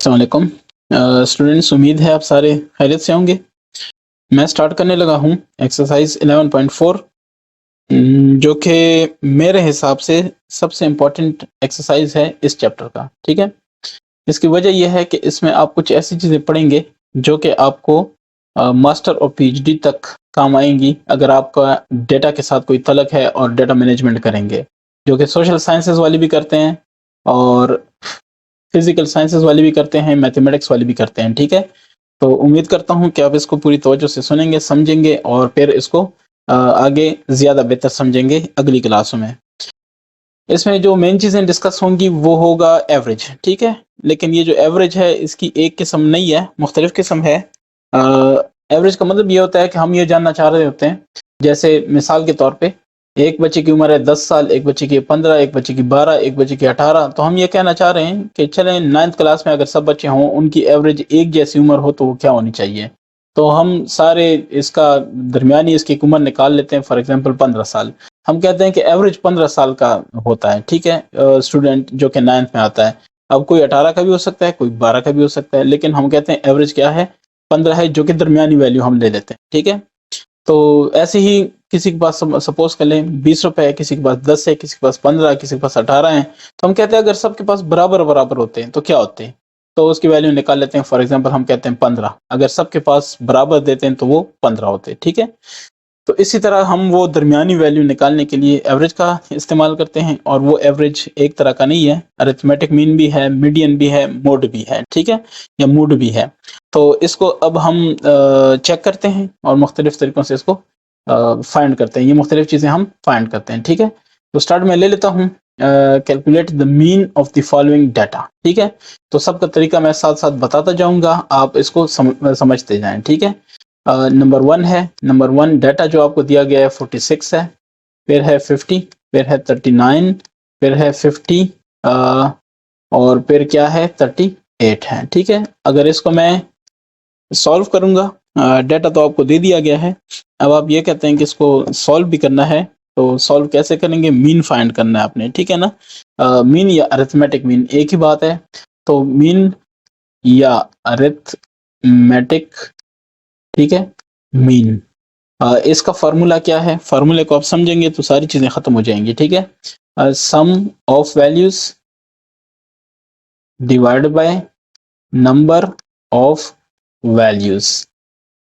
अस्सलाम वालेकुम स्टूडेंट्स, उम्मीद है आप सारे खैरियत से होंगे। मैं स्टार्ट करने लगा हूँ एक्सरसाइज 11.4, जो कि मेरे हिसाब से सबसे इम्पोर्टेंट एक्सरसाइज है इस चैप्टर का। ठीक है, इसकी वजह यह है कि इसमें आप कुछ ऐसी चीज़ें पढ़ेंगे जो कि आपको मास्टर और पीएचडी तक काम आएंगी अगर आपका डेटा के साथ कोई तलक है और डेटा मैनेजमेंट करेंगे, जो कि सोशल साइंसेज वाले भी करते हैं और फिजिकल साइंसेज वाले भी करते हैं, मैथमेटिक्स वाले भी करते हैं। ठीक है, तो उम्मीद करता हूँ कि आप इसको पूरी तवज्जो से सुनेंगे, समझेंगे और फिर इसको आगे ज़्यादा बेहतर समझेंगे अगली क्लासों में। इसमें जो मेन चीज़ें डिस्कस होंगी वो होगा एवरेज। ठीक है, लेकिन ये जो एवरेज है इसकी एक किस्म नहीं है, मुख्तलिफ किस्म है। एवरेज का मतलब ये होता है कि हम ये जानना चाह रहे होते हैं, जैसे मिसाल के तौर पे एक बच्चे की उम्र है 10 साल, एक बच्चे की 15, एक बच्चे की 12, एक बच्चे की 18, तो हम ये कहना चाह रहे हैं कि चलें 9th क्लास में अगर सब बच्चे हों, उनकी एवरेज एक जैसी उम्र हो तो वो क्या होनी चाहिए। तो हम सारे इसका दरमियानी इसकी एक उम्र निकाल लेते हैं, फॉर एग्जांपल 15 साल। हम कहते हैं कि एवरेज 15 साल का होता है। ठीक है, स्टूडेंट जो कि 9th में आता है। अब कोई 18 का भी हो सकता है, कोई 12 का भी हो सकता है, लेकिन हम कहते हैं एवरेज क्या है, 15 है, जो कि दरमियानी वैल्यू हम ले लेते हैं। ठीक है, तो ऐसे ही किसी के पास सपोज कर लें 20 रुपए है, किसी के पास 10 है, किसी के पास 15, किसी के पास 18 है, तो हम कहते हैं अगर सबके पास बराबर बराबर होते हैं तो क्या होते हैं, तो उसकी वैल्यू निकाल लेते हैं। फॉर एग्जांपल हम कहते हैं 15, अगर सबके पास बराबर देते हैं तो वो 15 होते हैं। ठीक है, तो इसी तरह हम वो दरमियानी वैल्यू निकालने के लिए एवरेज का इस्तेमाल करते हैं, और वो एवरेज एक तरह का नहीं है, अरिथमेटिक मीन भी है, मीडियन भी है, मोड भी है। ठीक है, या मूड भी है। तो इसको अब हम चेक करते हैं और मुख्तलिफ तरीकों से इसको फाइंड करते हैं, ये मुख्तलिफ चीज़ें हम फाइंड करते हैं। ठीक है, तो स्टार्ट में ले लेता हूँ calculate the mean of the following data. ठीक है, तो सबका तरीका मैं साथ साथ बताता जाऊंगा, आप इसको समझते जाएं। ठीक है, नंबर 1 है, नंबर 1 डाटा जो आपको दिया गया है 46 है, फिर है 50, फिर है 39, फिर है 50, और फिर क्या है 38 है। ठीक है, अगर इसको मैं सॉल्व करूंगा, डाटा तो आपको दे दिया गया है, अब आप ये कहते हैं कि इसको सॉल्व भी करना है, तो सॉल्व कैसे करेंगे, मीन फाइंड करना है आपने। ठीक है ना, मीन या अरिथमेटिक मीन एक ही बात है, तो मीन या अरिथमेटिक, ठीक है, मीन, इसका फार्मूला क्या है, फार्मूले को आप समझेंगे तो सारी चीजें खत्म हो जाएंगी। ठीक है, sum of values divide by number of values.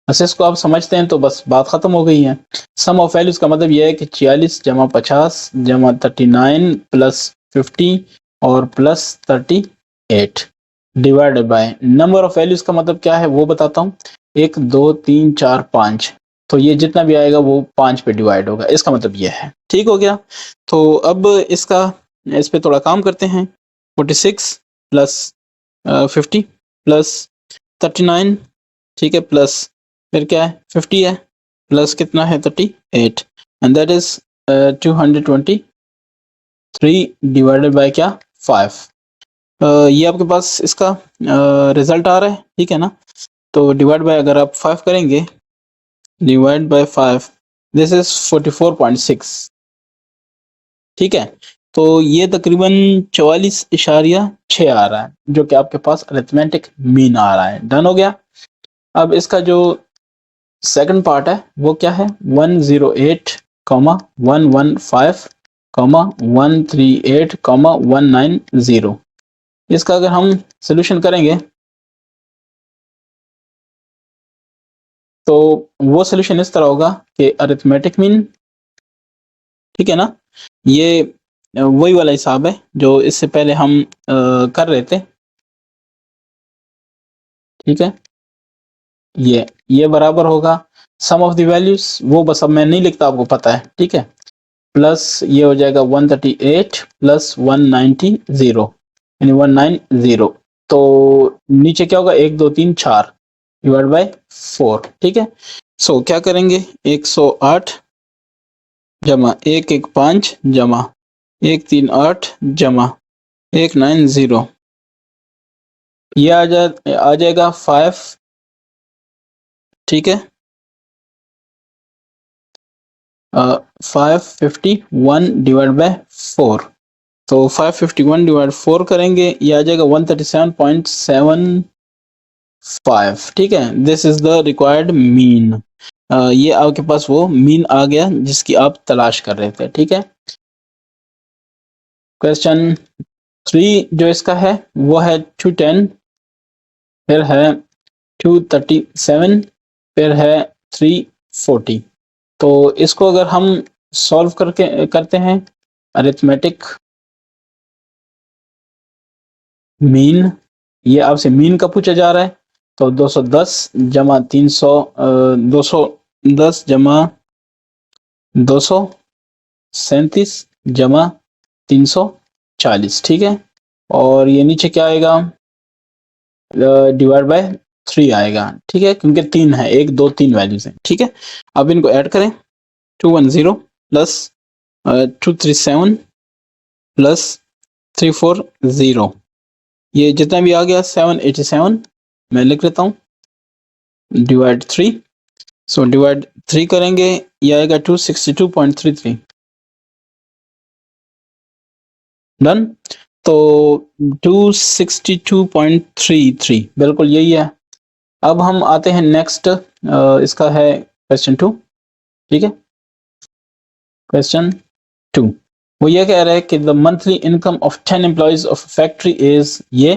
बस इसको आप समझते हैं तो बस बात खत्म हो गई है। सम ऑफ वैल्यूज का मतलब यह है कि 46 जमा 50 जमा 39 प्लस 50 और plus 38 divided by number of values का मतलब क्या है वो बताता हूँ, 1 2 3 4 5, तो ये जितना भी आएगा वो 5 पे डिवाइड होगा, इसका मतलब ये है। ठीक हो गया, तो अब इस पे थोड़ा काम करते हैं। 46 प्लस 50 प्लस 39, ठीक है, प्लस फिर क्या है 50 है, प्लस कितना है 38, and that is 223 divided by क्या 5। ये आपके पास इसका रिजल्ट आ रहा है। ठीक है ना, तो डिवाइड बाय अगर आप 5 करेंगे, डिवाइड बाय 5, दिस इज 44.6। ठीक है, तो ये तकरीबन 44.6 आ रहा है, जो कि आपके पास अरिथमेटिक मीन आ रहा है। डन हो गया। अब इसका जो सेकंड पार्ट है वो क्या है, 108 115 138 190। इसका अगर हम सोल्यूशन करेंगे तो वो सोल्यूशन इस तरह होगा कि अरिथमेटिक मीन, ठीक है ना, ये वही वाला हिसाब है जो इससे पहले हम कर रहे थे। ठीक है, ये बराबर होगा सम ऑफ द वैल्यूज, वो बस अब मैं नहीं लिखता, आपको पता है। ठीक है, प्लस ये हो जाएगा 138 प्लस 190, यानी 190, तो नीचे क्या होगा 1 2 3 4 डिवाइड बाय 4। ठीक है, सो क्या करेंगे, 108 जमा 115 जमा 138 जमा 190, ये आ जाएगा 5। ठीक है, 551 डिवाइड बाय 4, तो 551 डिवाइड 4 करेंगे, ये आ जाएगा 137.75। ठीक है, this is the required mean. ये आपके पास वो मीन आ गया जिसकी आप तलाश कर रहे थे। ठीक है, क्वेश्चन 3 जो इसका है वो है 210, फिर है 237, फिर है 340। तो इसको अगर हम सॉल्व करते हैं, अरिथमेटिक मीन, ये आपसे मीन का पूछा जा रहा है, तो 210 जमा 300, 210 जमा 237 जमा 340। ठीक है, और ये नीचे क्या आएगा, डिवाइड बाय 3 आएगा। ठीक है, क्योंकि 3 है, 1 2 3 वैल्यूज हैं। ठीक है, अब इनको ऐड करें, 210 प्लस 237 प्लस 340, ये जितना भी आ गया 787 मैं लिख लेता हूँ, डिवाइड 3। सो डिवाइड 3 करेंगे, ये आएगा 262.33। डन। तो 262.33 बिल्कुल यही है। अब हम आते हैं नेक्स्ट, इसका है क्वेश्चन 2। ठीक है, क्वेश्चन 2 वो ये कह रहा है कि the monthly income of 10 employees of factory is, ये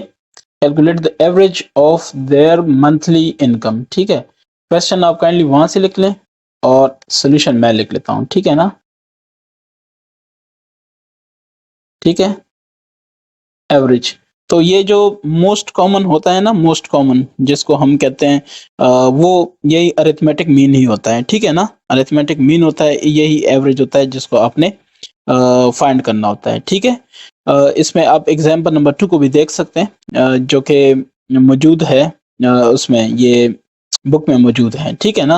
calculate the average of their monthly income. ठीक है, क्वेश्चन आप काइंडली वहां से लिख लें और सोल्यूशन मैं लिख लेता हूं। ठीक है ना, ठीक है, एवरेज। तो ये जो मोस्ट कॉमन होता है ना, मोस्ट कॉमन जिसको हम कहते हैं, वो यही अरिथमेटिक मीन ही होता है। ठीक है ना, अरिथमेटिक मीन होता है, यही एवरेज होता है जिसको आपने फाइंड करना होता है। ठीक है, इसमें आप एग्जाम्पल नंबर 2 को भी देख सकते हैं, जो कि मौजूद है, उसमें ये बुक में मौजूद है। ठीक है ना,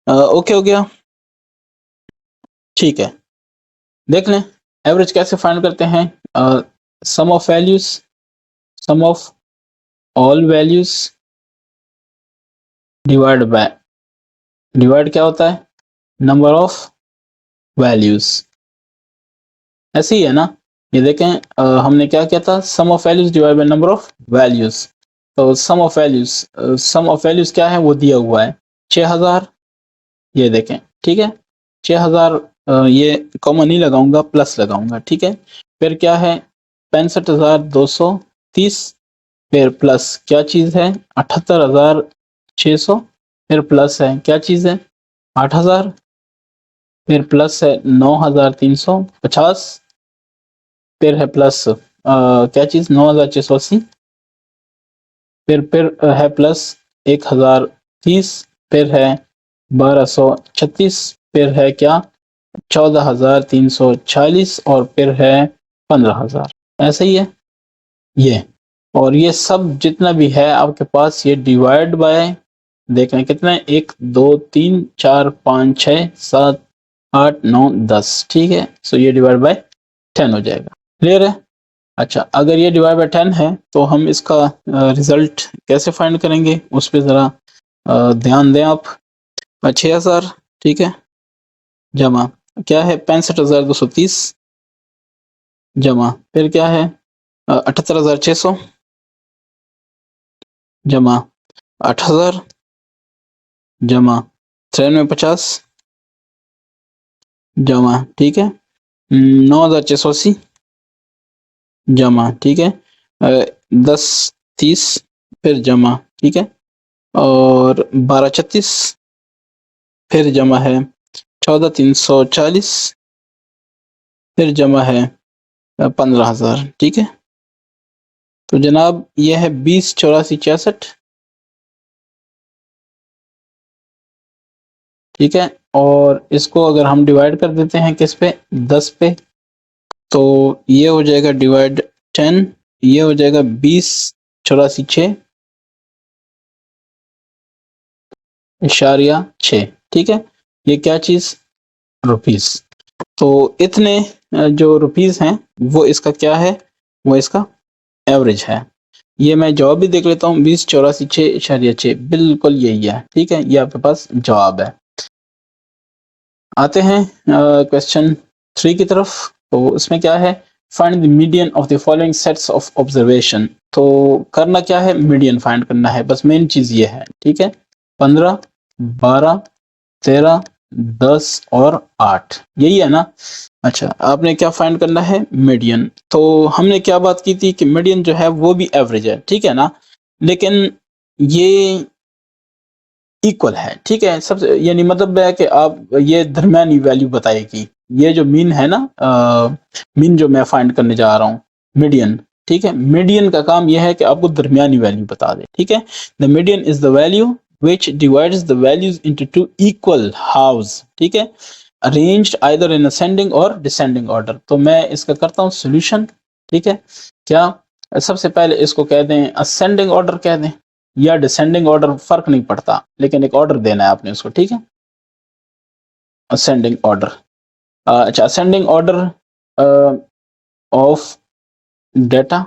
ओके हो गया। ठीक है, देख लें एवरेज कैसे फाइंड करते हैं। Sum of values, sum of all values divide by, divide क्या होता है, नंबर ऑफ वैल्यूज। ऐसे ही है ना, ये देखें, हमने क्या किया था, sum of values divide by number of values. तो sum of values, sum of values क्या है वो दिया हुआ है 6000, ये देखें। ठीक है, 6000, ये कॉमन नहीं लगाऊंगा, प्लस लगाऊंगा। ठीक है, फिर क्या है 65,230, फिर प्लस क्या चीज है 78,600, फिर प्लस है क्या चीज है 8000, फिर प्लस है 9,350, फिर है प्लस क्या चीज 9,680, फिर है प्लस 1,030, फिर है 1,236, फिर है क्या 14,340, और फिर है 15,000। ऐसा ही है ये, और ये सब जितना भी है आपके पास, ये डिवाइड बाय, देख रहे हैं कितना है, 1 2 3 4 5 6 7 8 9 10। ठीक है, सो ये डिवाइड बाय 10 हो जाएगा। क्लियर है। अच्छा, अगर ये डिवाइड बाय 10 है तो हम इसका रिजल्ट कैसे फाइंड करेंगे, उस पर ज़रा ध्यान दें आप। 6,000, ठीक है, जमा क्या है 65,230, जमा फिर क्या है 78,600, जमा 8,000, जमा 9350, जमा ठीक है 9,680, जमा ठीक है 1030, फिर जमा ठीक है, और 1236, फिर जमा है 14,340, फिर जमा है 15,000। ठीक है, तो जनाब ये है 20,84,66। ठीक है, और इसको अगर हम डिवाइड कर देते हैं किस पे, 10 पे, तो ये हो जाएगा डिवाइड 10, ये हो जाएगा 20,84,6। ठीक है, ये क्या चीज, रुपीस। तो इतने जो रुपीस हैं वो इसका क्या है, वो इसका एवरेज है। ये मैं जवाब भी देख लेता हूँ, 20,84,6 बिल्कुल यही है। ठीक है, ये आपके पास जवाब है। आते हैं क्वेश्चन 3 की तरफ। तो इसमें क्या है, find the median of the following sets of observation. तो करना क्या है, मीडियन फाइंड करना है, बस मेन चीज ये है, ठीक है। 15, 12, 13, 10 और 8, यही है ना। अच्छा, आपने क्या फाइंड करना है, मीडियन। तो हमने क्या बात की थी कि मीडियन जो है वो भी एवरेज है, ठीक है ना, लेकिन ये इक्वल है, ठीक है। सबसे यानी मतलब है कि आप ये दरमियानी वैल्यू बताएगी। ये जो मीन है ना, मीन जो मैं फाइंड करने जा रहा हूँ, मीडियन, ठीक है। मीडियन का काम यह है कि आपको दरमियानी वैल्यू बता दे, ठीक है। The median is the value which divides the values into two equal halves, ठीक है, arranged either in ascending or descending order। तो मैं इसका करता हूँ सॉल्यूशन, ठीक है। क्या सबसे पहले इसको कह दें ascending order कह दें या डिसेंडिंग ऑर्डर, फर्क नहीं पड़ता, लेकिन एक ऑर्डर देना है आपने उसको, ठीक है। असेंडिंग ऑर्डर, अच्छा, असेंडिंग ऑर्डर ऑफ डेटा,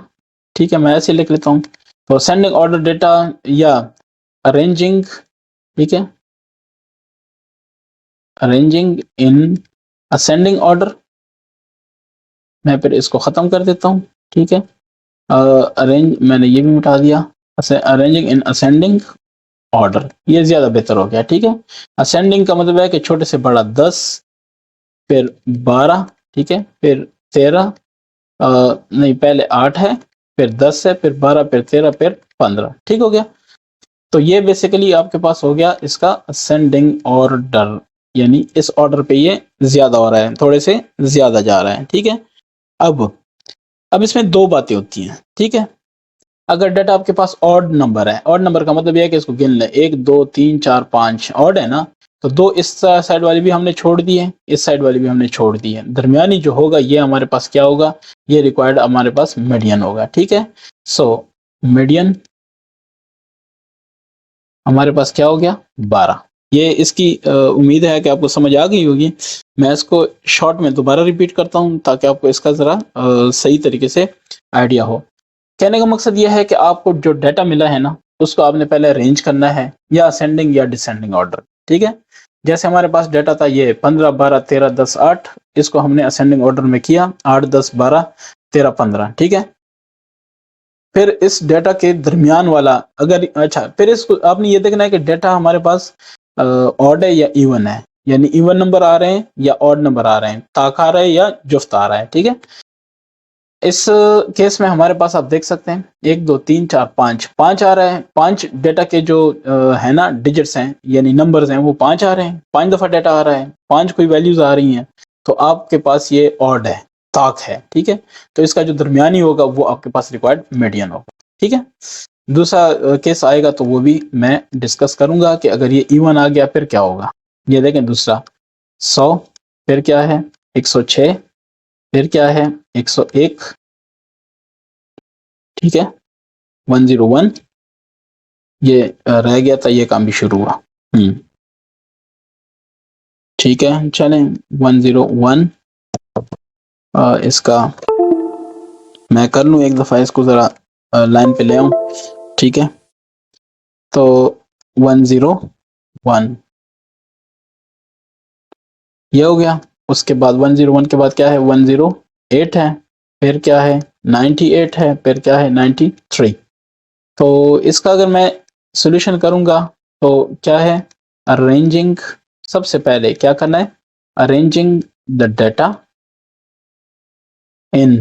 ठीक है, मैं ऐसे लिख लेता हूँ। तो असेंडिंग ऑर्डर डेटा या अरेंजिंग, ठीक है, अरेंजिंग इन असेंडिंग ऑर्डर। मैं फिर इसको खत्म कर देता हूँ, ठीक है। अरेंज, मैंने ये भी मिटा दिया, अरेंजिंग इन असेंडिंग ऑर्डर, ये ज्यादा बेहतर हो गया, ठीक है। असेंडिंग का मतलब है कि छोटे से बड़ा 10, फिर 12, ठीक है, फिर 13, नहीं पहले 8 है, फिर 10 है, फिर 12, फिर 13, फिर 15, ठीक हो गया। तो ये बेसिकली आपके पास हो गया इसका असेंडिंग ऑर्डर, यानी इस ऑर्डर पे ये ज्यादा हो रहा है, थोड़े से ज्यादा जा रहा है, ठीक है। अब इसमें दो बातें होती हैं, ठीक है। अगर डाटा आपके पास ऑड नंबर है, ऑड नंबर का मतलब यह है कि इसको गिन ले, 1 2 3 4 5 ऑड है ना, तो दो इस साइड वाली भी हमने छोड़ दी है, इस साइड वाली भी हमने छोड़ दी है, दरमियानी जो होगा ये हमारे पास क्या होगा, ये रिक्वायर्ड हमारे पास मीडियन होगा, ठीक है। सो मीडियन हमारे पास क्या हो गया, 12। ये इसकी उम्मीद है कि आपको समझ आ गई होगी। मैं इसको शॉर्ट में दोबारा रिपीट करता हूँ ताकि आपको इसका जरा सही तरीके से आइडिया हो। कहने का मकसद यह है कि आपको जो डाटा मिला है ना, उसको आपने पहले अरेंज करना है, या असेंडिंग या डिसेंडिंग ऑर्डर, ठीक है। जैसे हमारे पास डाटा था ये 15 12 13 10 8, इसको हमने असेंडिंग ऑर्डर में किया, 8 10 12 13 15, ठीक है। फिर इस डाटा के दरमियान वाला अगर, अच्छा, फिर इसको आपने ये देखना है कि डाटा हमारे पास ऑड है या इवन है, यानी इवन नंबर आ रहे हैं या ऑड नंबर आ रहे हैं, ताक आ रहा है या जुफ्त आ रहा है, ठीक है। इस केस में हमारे पास आप देख सकते हैं 1 2 3 4 5 5 आ रहा है। 5 डेटा के जो है ना डिजिट्स हैं, यानी नंबर्स हैं, वो 5 आ रहे हैं, 5 दफा डेटा आ रहा है, 5 कोई वैल्यूज आ रही हैं, तो आपके पास ये ऑड है, ताक है, ठीक है। तो इसका जो दरमियानी होगा वो आपके पास रिक्वायर्ड मीडियन होगा, ठीक है। दूसरा केस आएगा तो वो भी मैं डिस्कस करूंगा कि अगर ये इवन आ गया फिर क्या होगा। ये देखें दूसरा 100, फिर क्या है 106, फिर क्या है 101, ठीक है, 101, ये रह गया था, ये काम भी शुरू हुआ। ठीक है, चलें 101, इसका मैं कर लूँ एक दफ़ा, इसको ज़रा लाइन पे ले आऊँ, ठीक है। तो 101 ये हो गया। उसके बाद 101 के बाद क्या है, 108 है, फिर क्या है 98 है, फिर क्या है 93। तो इसका अगर मैं सॉल्यूशन करूंगा तो क्या है, अरेंजिंग, सबसे पहले क्या करना है, अरेंजिंग द डाटा इन,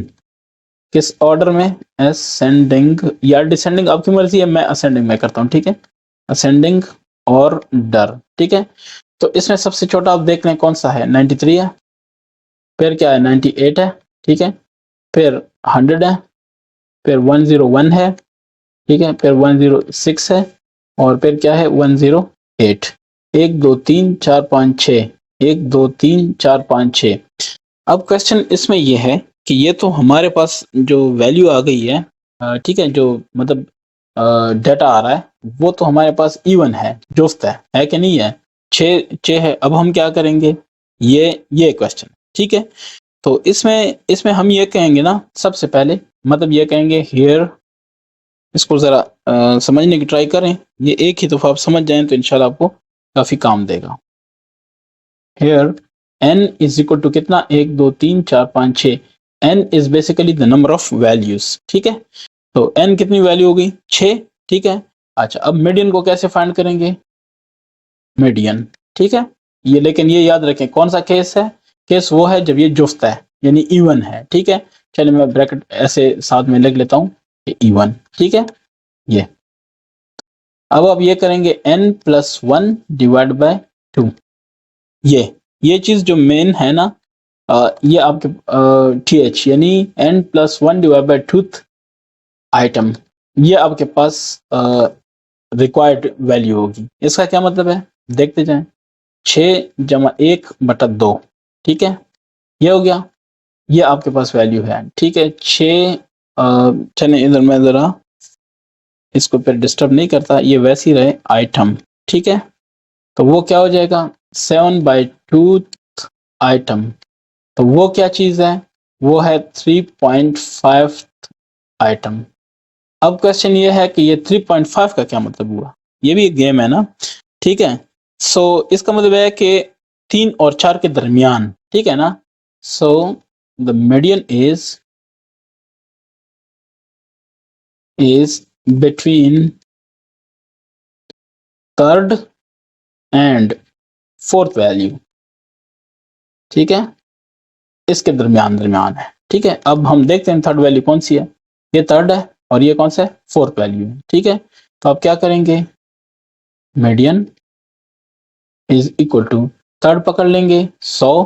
किस ऑर्डर में, असेंडिंग या डिसेंडिंग, आपकी मर्जी है, मैं असेंडिंग में करता हूँ, ठीक है, असेंडिंग और डर, ठीक है। तो इसमें सबसे छोटा आप देख लें कौन सा है, 93 है, फिर क्या है 98 है, ठीक है, फिर 100 है, फिर 101 है, ठीक है, फिर 106 है, और फिर क्या है 108। 1 2 3 4 5 6, 1 2 3 4 5 6। अब क्वेश्चन इसमें यह है कि ये तो हमारे पास जो वैल्यू आ गई है, ठीक है, जो मतलब डाटा आ रहा है वो तो हमारे पास इवन है, जुफ्त है कि नहीं है, 6 है। अब हम क्या करेंगे, ये क्वेश्चन, ठीक है। तो इसमें हम ये कहेंगे ना, सबसे पहले मतलब ये कहेंगे हियर, इसको ज़रा समझने की ट्राई करें, ये एक ही दफ़ा आप समझ जाएं तो इंशाल्लाह आपको काफ़ी काम देगा। Here n is equal to कितना, 1 2 3 4 5 6, n is basically the number of values, ठीक है। तो n कितनी वैल्यू होगी, 6, ठीक है। अच्छा, अब मीडियन को कैसे फाइंड करेंगे, मीडियन, ठीक है। ये लेकिन ये याद रखें कौन सा केस है, केस वो है जब ये जुफ्त है यानी इवन है, ठीक है। चलिए मैं ब्रैकेट ऐसे साथ में लिख लेता हूँ इवन, ठीक है। ये अब ये करेंगे n+1 डिवाइड बाय 2। ये चीज जो मेन है ना, ये आपके th यानी n+1 डिवाइड बाय 2 आइटम, ये आपके पास रिक्वायर्ड वैल्यू होगी। इसका क्या मतलब है, देखते जाएं। 6 जमा 1 बटा 2, ठीक है, ये हो गया, ये आपके पास वैल्यू है, ठीक है। 6 चले इधर मैं जरा इसको फिर डिस्टर्ब नहीं करता, ये वैसे ही रहे आइटम, ठीक है। तो वो क्या हो जाएगा 7/2 आइटम, तो वो क्या चीज है, वो है 3.5 आइटम। अब क्वेश्चन ये है कि ये 3.5 का क्या मतलब हुआ, ये भी एक गेम है ना, ठीक है। सो इसका मतलब है कि 3 और 4 के दरमियान, ठीक है ना। So the median is between third and fourth value, ठीक है, इसके दरमियान दरमियान है, ठीक है। अब हम देखते हैं थर्ड वैल्यू कौन सी है, ये थर्ड है और ये कौन सा है, फोर्थ वैल्यू है, ठीक है। तो आप क्या करेंगे, median is equal to third पकड़ लेंगे 100,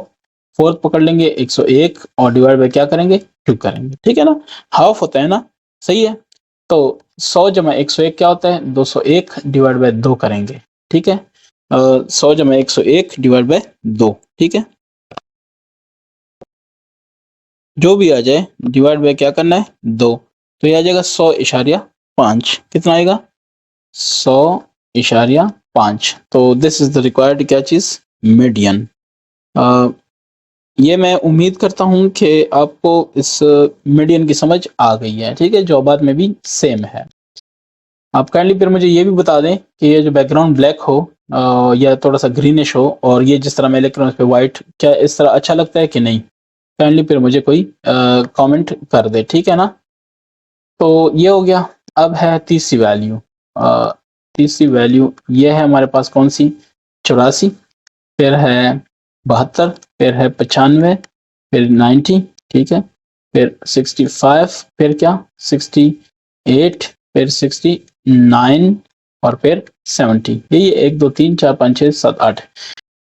फोर्थ पकड़ लेंगे 101 और डिवाइड बाय क्या करेंगे, 2 करेंगे, ठीक है ना। हाफ होता है ना, सही है। तो 100 जमा 101 क्या होता है, 201 डिवाइड बाय 2 करेंगे, ठीक है। 100 जमा 101 डिवाइड बाय 2, ठीक है। जो भी आ जाए डिवाइड बाय क्या करना है, 2, तो ये आ जाएगा 100.5, कितना आएगा 100.5। तो दिस इज द रिक्वायर्ड क्या चीज, मीडियन। ये मैं उम्मीद करता हूं कि आपको इस मीडियन की समझ आ गई है, ठीक है, जो बाद में भी सेम है। आप काइंडली फिर मुझे ये भी बता दें कि ये जो बैकग्राउंड ब्लैक हो या थोड़ा सा ग्रीनिश हो और ये जिस तरह मैं लिख रहा हूँ इस पे व्हाइट, क्या इस तरह अच्छा लगता है कि नहीं, काइंडली फिर मुझे कोई कमेंट कर दे, ठीक है ना। तो ये हो गया। अब है तीसरी वैल्यू, तीसरी वैल्यू ये है हमारे पास कौन सी, 84, फिर है 72, फिर है 95, फिर 90, ठीक है, फिर 65, फिर क्या 68, फिर 69 और फिर 70। यही 1 2 3 4 5 6 7 8,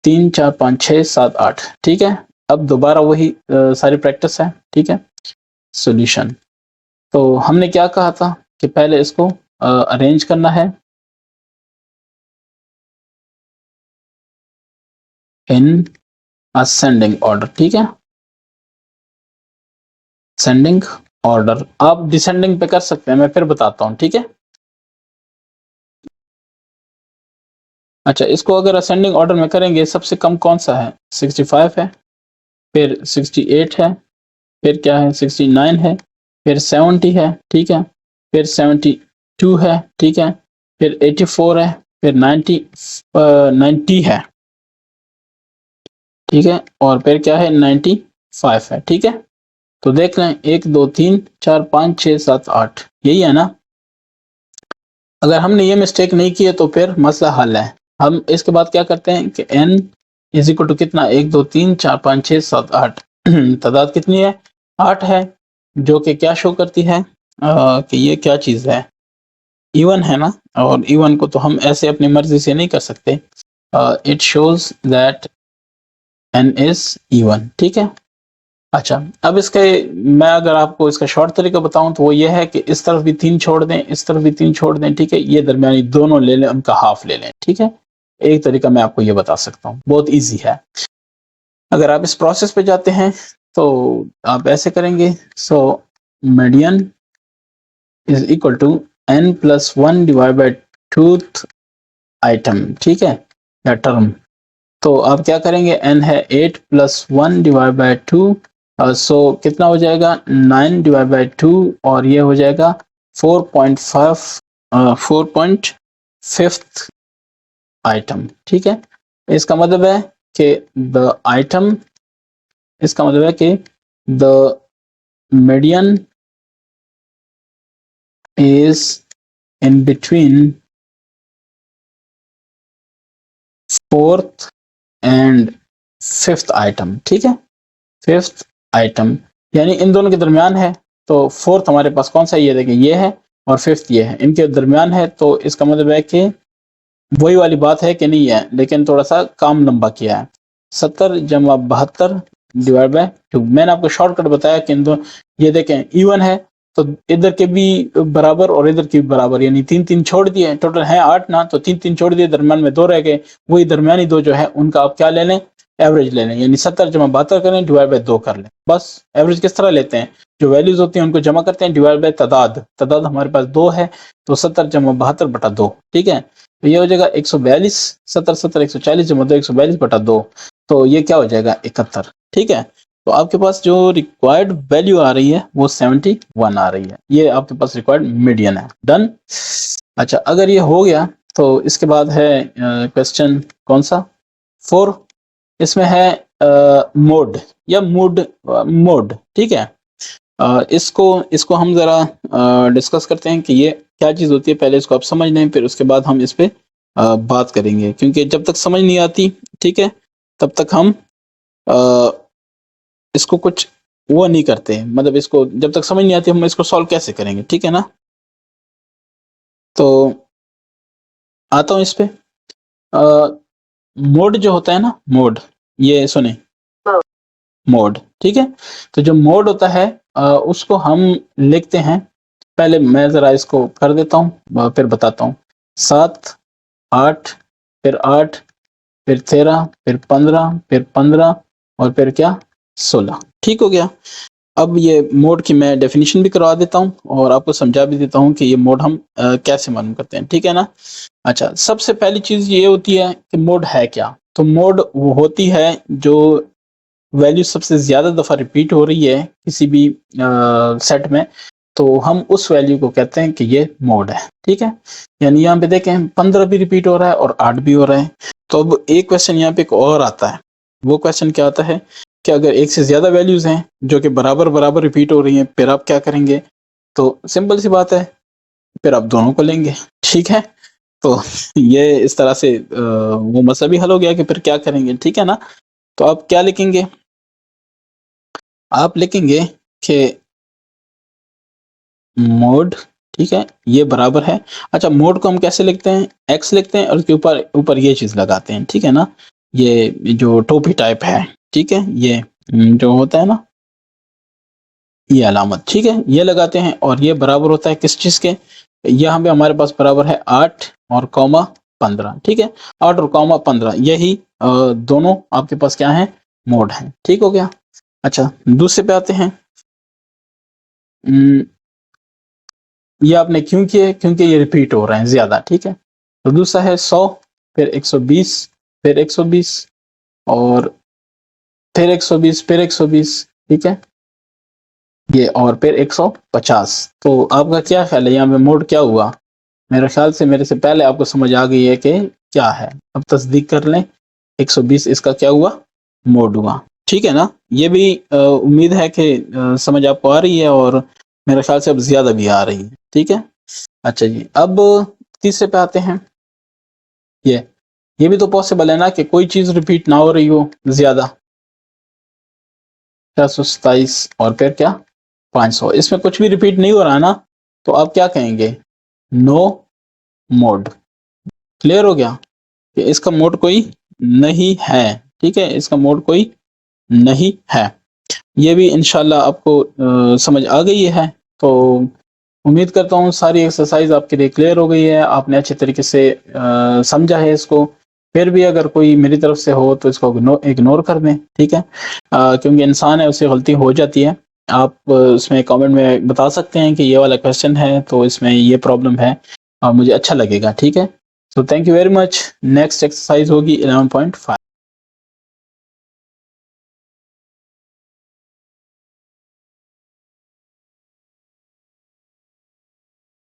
3 4 5 6 7 8, ठीक है। अब दोबारा वही सारी प्रैक्टिस है, ठीक है। सॉल्यूशन, तो हमने क्या कहा था कि पहले इसको अरेंज करना है इन असेंडिंग ऑर्डर, ठीक है, सेंडिंग ऑर्डर। आप डिसेंडिंग पे कर सकते हैं, मैं फिर बताता हूं, ठीक है। अच्छा, इसको अगर असेंडिंग ऑर्डर में करेंगे सबसे कम कौन सा है, 65 है, फिर 68 है, फिर क्या है 69 है, फिर 70 है, ठीक है, फिर 72 है, ठीक है, फिर 84 है, फिर 90 है, ठीक है, और फिर क्या है 95 है, ठीक है। तो देख लें 1 2 3 4 5 6 7 8, यही है ना। अगर हमने ये मिस्टेक नहीं की है तो फिर मसला हल है। हम इसके बाद क्या करते हैं कि n इज इक्वल टू कितना, 1 2 3 4 5 6 7 8, तादाद कितनी है, 8 है, जो कि क्या शो करती है कि ये क्या चीज है, इवन है ना। और इवन को तो हम ऐसे अपनी मर्जी से नहीं कर सकते, it shows that n is even, ठीक है। अच्छा, अब इसके मैं अगर आपको इसका शॉर्ट तरीका बताऊं तो वो ये है कि इस तरफ भी 3 छोड़ दें, इस तरफ भी 3 छोड़ दें, ठीक है, ये दरमियानी दोनों ले लें, उनका हाफ ले लें, ठीक है। एक तरीका मैं आपको ये बता सकता हूँ, बहुत इजी है। अगर आप इस प्रोसेस पे जाते हैं तो आप ऐसे करेंगे, so median is equal to n+1 divide by 2 item, ठीक है, या टर्म। तो आप क्या करेंगे, n है 8+1 डिवाइड बाय 2, सो कितना हो जाएगा 9 डिवाइड बाय 2 और ये हो जाएगा 4.5, 4.5 आइटम, ठीक है। इसका मतलब है कि द आइटम, इसका मतलब है कि the median is in between fourth and fifth item, ठीक है, फिफ्थ आइटम यानी इन दोनों के दरमियान है। तो फोर्थ हमारे पास कौन सा, ये देखें ये है, और फिफ्थ ये है, इनके दरमियान है। तो इसका मतलब है कि वही वाली बात है कि नहीं है, लेकिन थोड़ा सा कम लंबा किया है। 70 जमा 72 डिवाइड बाय 2। मैंने आपको शॉर्टकट बताया कि इन दो, ये देखें इवन है तो इधर के भी बराबर और इधर के भी बराबर, यानी 3 3 छोड़ दिए, टोटल है 8 ना, तो 3 3 छोड़ दिए, दरम्यान में 2 रह गए। वही दरमियानी 2 जो है उनका आप क्या ले लें, एवरेज ले लें, यानी 70 जमा 72 करें, डिवाइड बाय 2 कर लें। बस एवरेज किस तरह लेते हैं, जो वैल्यूज होती हैं उनको जमा करते हैं, डिवाइड बाय तादाद, तादाद हमारे पास 2 है, तो 70 जमा 72 बटा 2, ठीक है। तो ये हो जाएगा 142, 70 70 140 जमा 2 142 बटा 2, तो ये क्या हो जाएगा 71, ठीक है। तो आपके पास जो रिक्वायर्ड वैल्यू आ रही है वो 71 आ रही है, ये आपके पास रिक्वायर्ड मीडियन है। डन। अच्छा, अगर ये हो गया तो इसके बाद है क्वेश्चन कौन सा, 4, इसमें है मोड या मूड, मोड, ठीक है। इसको इसको हम जरा डिस्कस करते हैं कि ये क्या चीज होती है। पहले इसको आप समझ लें, फिर उसके बाद हम इस पे बात करेंगे, क्योंकि जब तक समझ नहीं आती, ठीक है, तब तक हम इसको कुछ वो नहीं करते, मतलब इसको जब तक समझ नहीं आती हम इसको सॉल्व कैसे करेंगे, ठीक है ना। तो आता हूं इस पे। मोड जो होता है ना, मोड, ये सुने, मोड, ठीक है। तो जो मोड होता है उसको हम लिखते हैं, पहले मैं जरा इसको कर देता हूँ फिर बताता हूँ। 7 8 फिर 8 फिर 13 फिर 15 फिर 15 और फिर क्या 16, ठीक हो गया। अब ये मोड की मैं डेफिनेशन भी करवा देता हूँ और आपको समझा भी देता हूँ कि ये मोड हम कैसे मालूम करते हैं, ठीक है ना। अच्छा, सबसे पहली चीज ये होती है कि मोड है क्या। तो मोड वो होती है जो वैल्यू सबसे ज्यादा दफा रिपीट हो रही है किसी भी सेट में, तो हम उस वैल्यू को कहते हैं कि ये मोड है, ठीक है। यानी यहाँ पे देखें 15 भी रिपीट हो रहा है और 8 भी हो रहा है। तो अब एक क्वेश्चन यहाँ पे एक और आता है, वो क्वेश्चन क्या आता है कि अगर एक से ज्यादा वैल्यूज हैं जो कि बराबर बराबर रिपीट हो रही हैं, फिर आप क्या करेंगे। तो सिंपल सी बात है, फिर आप दोनों को लेंगे, ठीक है। तो ये इस तरह से वो मसला भी हल हो गया कि फिर क्या करेंगे, ठीक है ना। तो आप क्या लिखेंगे, आप लिखेंगे कि मोड, ठीक है, ये बराबर है। अच्छा, मोड को हम कैसे लिखते हैं, एक्स लिखते हैं और उसके ऊपर ऊपर ये चीज लगाते हैं, ठीक है ना। ये जो टोपी टाइप है, ठीक है, ये जो होता है ना, ये अलामत, ठीक है, ये लगाते हैं और ये बराबर होता है किस चीज के, यहाँ पे हमारे पास बराबर है 8 और कॉमा 15, ठीक है। 8 और कॉमा 15 यही दोनों आपके पास क्या है, मोड है, ठीक हो गया। अच्छा, दूसरे पे आते हैं। ये आपने क्यों किए, क्योंकि ये रिपीट हो रहे हैं ज्यादा, ठीक है। तो दूसरा है 100 फिर 120 फिर 120 और फिर 120 फिर 120, ठीक है, ये और फिर 150। तो आपका क्या ख्याल है यहाँ पे मोड क्या हुआ। मेरे ख्याल से मेरे से पहले आपको समझ आ गई है कि क्या है। अब तस्दीक कर लें, 120 इसका क्या हुआ, मोड हुआ, ठीक है ना। ये भी उम्मीद है कि समझ आपको आ रही है और मेरे ख्याल से अब ज्यादा भी आ रही है, ठीक है। अच्छा जी, अब तीसरे पे आते हैं। ये भी तो पॉसिबल है ना कि कोई चीज रिपीट ना हो रही हो ज्यादा, 427 और फिर क्या 500, इसमें कुछ भी रिपीट नहीं हो रहा ना, तो आप क्या कहेंगे, नो मोड। क्लियर हो गया कि इसका मोड कोई नहीं है, ठीक है, इसका मोड कोई नहीं है। ये भी इंशाल्लाह आपको समझ आ गई है। तो उम्मीद करता हूँ सारी एक्सरसाइज आपके लिए क्लियर हो गई है, आपने अच्छे तरीके से समझा है इसको। फिर भी अगर कोई मेरी तरफ से हो तो इसको इग्नोर कर दें, ठीक है, क्योंकि इंसान है, उससे गलती हो जाती है। आप उसमें कमेंट में बता सकते हैं कि ये वाला क्वेश्चन है तो इसमें ये प्रॉब्लम है, मुझे अच्छा लगेगा, ठीक है। So thank you very much. Next exercise होगी 11.5।